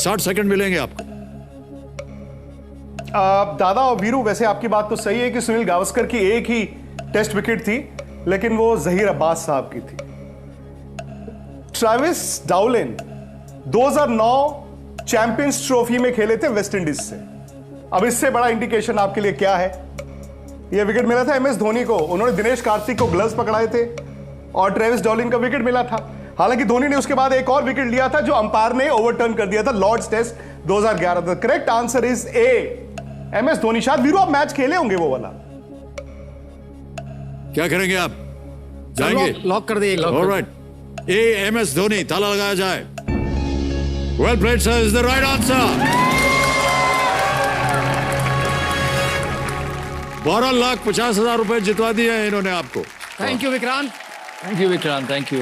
60 second मिलेंगे आपको। दादा और वीरू, वैसे आपकी बात तो सही है कि सुनील गावस्कर की एक ही टेस्ट विकेट थी, लेकिन वो जहीर अब्बास साहब की थी। ट्रेविस डाउलिन 2009 चैंपियंस ट्रॉफी में खेले थे वेस्ट इंडीज से। अब इससे बड़ा इंडिकेशन आपके लिए क्या है? यह विकेट मिला था MS धोनी को, उन्होंने दिनेश कार्तिक को ग्लव्स पकड़ाए थे और ट्रेविस डाउलिन का विकेट मिला था। हालांकि धोनी ने उसके बाद एक और विकेट लिया था जो अंपायर ने ओवरटर्न कर दिया था, Lord's test 2011। The correct answer is A, MS Dhoni. शायद वीरू आप मैच खेले होंगे वो वाला। क्या करेंगे आप? जाएंगे? लॉक कर दिए। ऑलराइट, ए MS धोनी, ताला लगाया जाए। Well played sir, is the right answer. 12,50,000 रुपए जितवा दिए हैं इन्होंने आपको। Thank you Vikrant. Thank you Vikrant, thank you.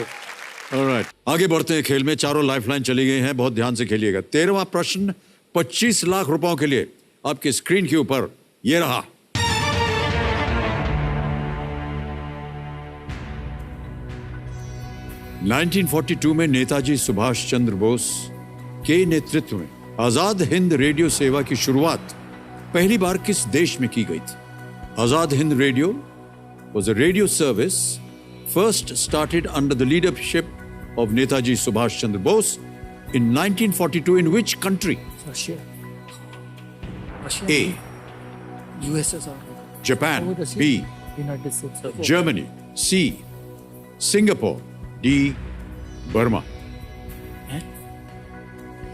Alright, आगे बढ़ते हैं खेल में। चारों लाइफलाइन चली गई हैं, बहुत ध्यान से खेलिएगा। 13वां प्रश्न 25 लाख रुपयों के लिए आपकी स्क्रीन के ऊपर ये रहा। नाइनटीन 42 में नेताजी सुभाष चंद्र बोस के नेतृत्व में आजाद हिंद रेडियो सेवा की शुरुआत पहली बार किस देश में की गई थी? Azad Hind radio was a radio service first started under the leadership of Netaji Subhash Chandra Bose in 1942 in which country? Russia. A. USSR। Japan. B. United states. Germany. C. Singapore. D. Burma.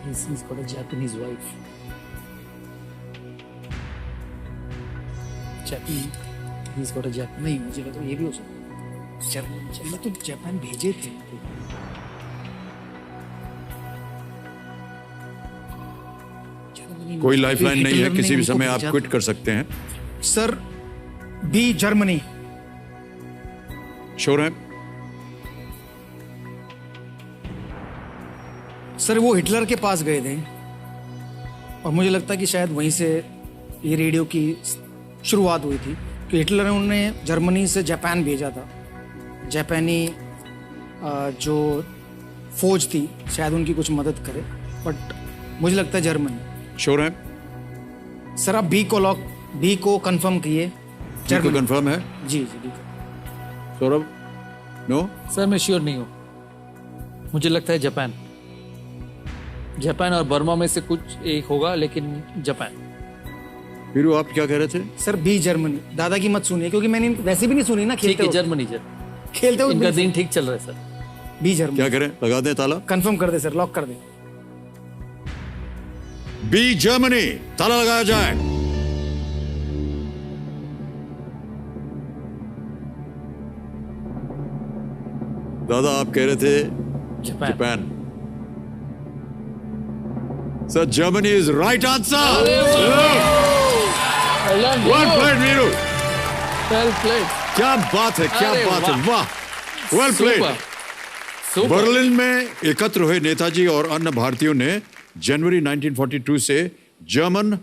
He's got a Japanese wife. He's got a Japan। नहीं, मुझे लगा ये भी हो सकता है। Germany तो Japan भेजे थे। कोई लाइफलाइन नहीं है, किसी भी समय आप क्विट कर सकते हैं। Sir B, Germany. श्योर है? सर वो हिटलर के पास गए थे और मुझे लगता है कि शायद वहीं से ये रेडियो की शुरुआत हुई थी कि हिटलर ने उन्हें जर्मनी से जापान भेजा था। जापानी जो फौज थी शायद उनकी कुछ मदद करे, बट मुझे लगता है जर्मनी। श्योर है? सर आप बी को कंफर्म किए। जर्मनी कंफर्म है? जी जी, बी। सौरभ? नो सर मैं श्योर नहीं हूँ, मुझे लगता है जापान। जापान और बर्मा में से कुछ एक होगा, लेकिन जापान। वीरू आप क्या कह रहे थे? Sir B, Germany. दादा की मत सुनिए क्योंकि मैंने वैसे भी नहीं सुनी ना ठीक खेलते है, वक्त। जर्मनी। खेलते हुए इनका दिन ठीक चल रहा है सर। B, Germany. क्या करें, लगा दें ताला? कंफर्म कर दे सर, लॉक कर दे। बी, जर्मनी, ताला लगाया जाए। दादा आप कह रहे थे Japan. Sir Germany is right answer. Well played Veeru. Well played. क्या बात है, क्या बात है, वाह, वेल प्लेड। बर्लिन में एकत्र हुए नेताजी और अन्य भारतीयों ने जनवरी 1942 से जर्मन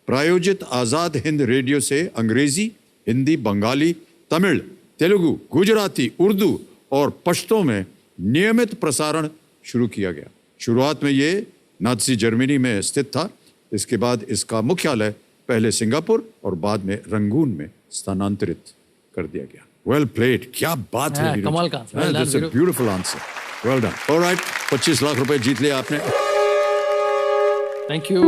प्रायोजित आजाद हिंद रेडियो से अंग्रेजी, हिंदी, बंगाली, तमिल, तेलुगु, गुजराती, उर्दू और पश्तो में नियमित प्रसारण शुरू किया गया। शुरुआत में ये नाज़ी जर्मनी में स्थित था। इसके बाद इसका मुख्यालय पहले सिंगापुर और बाद में रंगून में स्थानांतरित कर दिया गया। वेल प्लेड, क्या बात है, कमाल का answer. That's a beautiful answer, well done. Alright, 25 lakh रुपए जीत लिया आपने। थैंक यू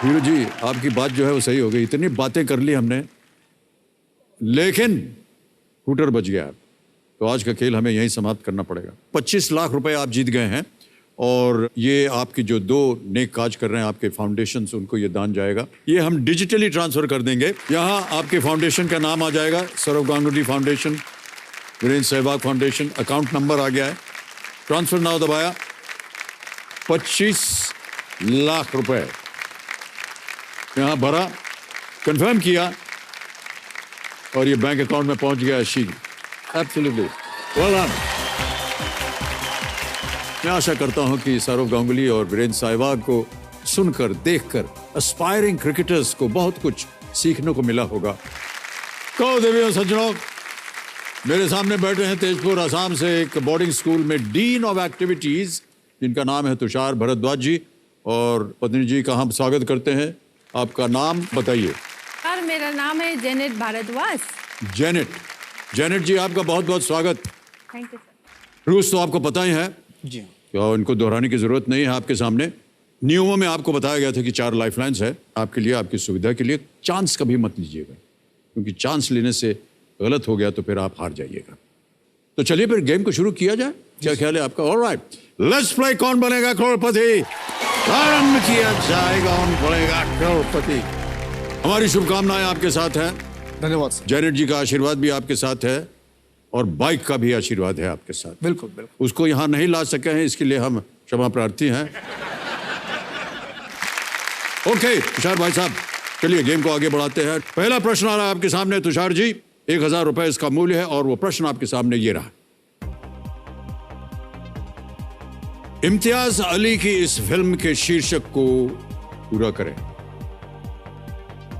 वीरू जी, आपकी बात जो है वो सही हो गई। इतनी बातें कर ली हमने, लेकिन हूटर बच गया। तो आज का खेल हमें यहीं समाप्त करना पड़ेगा। 25 लाख रुपए आप जीत गए हैं और ये आपकी जो 2 नेक काज कर रहे हैं आपके फाउंडेशन, उनको ये दान जाएगा। ये हम डिजिटली ट्रांसफर कर देंगे। यहाँ आपके फाउंडेशन का नाम आ जाएगा, Sourav Ganguly foundation, Virender Sehwag foundation. Account number आ गया है, ट्रांसफर नाउ दबाया। 25 लाख रुपए यहाँ भरा, कंफर्म किया और ये बैंक अकाउंट में पहुंच गया। शीघ्र, एब्सोल्युटली वेल डन। मैं आशा करता हूं कि सौरव गांगुली और वीरेंद्र सहवाग को सुनकर, देखकर एस्पायरिंग क्रिकेटर्स को बहुत कुछ सीखने को मिला होगा। कहो देवियों सज्जनों, मेरे सामने बैठे हैं तेजपुर असम से एक बोर्डिंग स्कूल में डीन ऑफ एक्टिविटीज, जिनका नाम है तुषार भारद्वाज जी। और पत्नी जी का हम स्वागत करते हैं। आपका नाम बताइए। सर मेरा नाम है जेनेट भारद्वाज। जेनेट जी, आपका बहुत बहुत स्वागत। Thank you sir. रूल्स तो आपको पता ही है, जी क्या इनको दोहराने की जरूरत नहीं है। आपके सामने नियमों में आपको बताया गया था कि 4 लाइफलाइंस है आपके लिए, आपकी सुविधा के लिए। चांस कभी मत लीजिएगा, क्योंकि चांस लेने से गलत हो गया तो फिर आप हार जाइएगा। तो चलिए फिर गेम को शुरू किया जाए, क्या ख्याल है आपका? ऑलराइट, लेट्स प्ले कौन बनेगा करोड़पति। आरंभ किया जाएगा, कौन बनेगा करोड़पति। हमारी शुभकामनाएं आपके साथ हैं। धन्यवाद सर। जेनेट जी का आशीर्वाद भी आपके साथ है और बाइक का भी आशीर्वाद है आपके साथ। बिल्कुल बिल्कुल। उसको यहाँ नहीं ला सके हैं, इसके लिए हम क्षमा प्रार्थी हैं। ओके तुषार भाई साहब, चलिए गेम को आगे बढ़ाते हैं। पहला प्रश्न आ रहा है आपके सामने तुषार जी, 1000 रुपए इसका मूल्य है और वो प्रश्न आपके सामने ये रहा। इम्तियाज अली की इस फिल्म के शीर्षक को पूरा करें।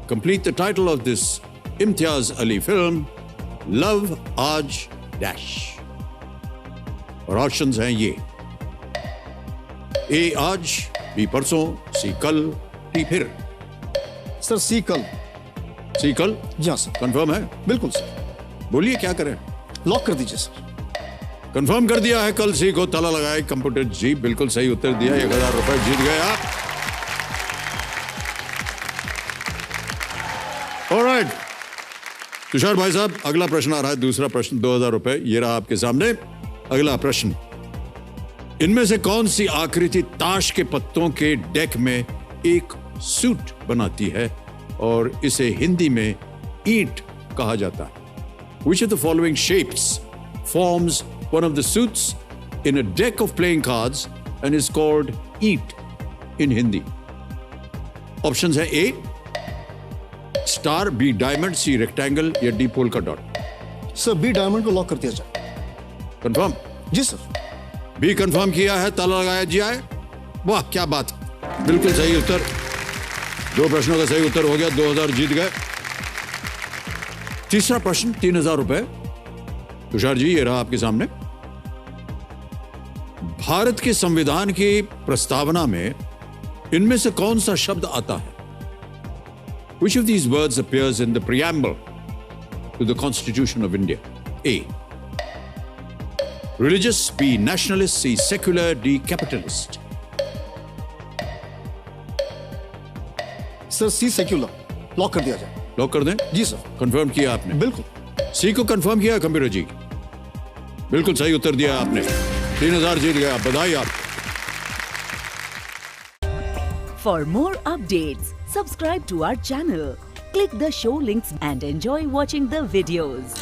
Complete the title of this Imtiaz Ali film, love आज डैश। और ऑप्शंस हैं ये: ए आज, बी परसों, सी कल, डी फिर। सर सी कल। सी कल? जी हाँ सर। कंफर्म है? बिल्कुल सर। बोलिए क्या करें? लॉक कर दीजिए सर। कंफर्म कर दिया है। कल सी को ताला लगाए कंप्यूटर जी, बिल्कुल सही उत्तर दिया। 1000 रुपए जीत गए आप। ऑलराइट तुषार भाई साहब, अगला प्रश्न आ रहा है, दूसरा प्रश्न, 2000 रुपए ये रहा आपके सामने। अगला प्रश्न, इनमें से कौन सी आकृति ताश के पत्तों के डेक में एक सूट बनाती है और इसे हिंदी में ईंट कहा जाता है? Which of the following shapes forms one of the suits in a deck of playing cards and is called eat in Hindi? Options है: A star, B diamond, C rectangle या D polka dot. Sir B diamond को lock कर दिया जाए। Confirm? जी sir. B confirm किया है, ताला लगाया जाए। वाह क्या बात, बिल्कुल सही उत्तर। 2 प्रश्नों का सही उत्तर हो गया, 2000 जीत गए। तीसरा प्रश्न, 3000 रुपए। तुषार जी ये रहा आपके सामने। भारत के संविधान की प्रस्तावना में इनमें से कौन सा शब्द आता है? Which of these words appears in the preamble to the Constitution of India? A religious, B nationalist, C secular, D capitalist. Sir C secular, lock कर दिया जाए। लॉक कर दें? जी सर। कंफर्म किया आपने? बिल्कुल। सी को कंफर्म किया कंप्यूटर जी? बिल्कुल सही उत्तर दिया आपने। 3000 जीत गया, बधाई आप। For more updates, subscribe to our channel, click the show links and enjoy watching the videos.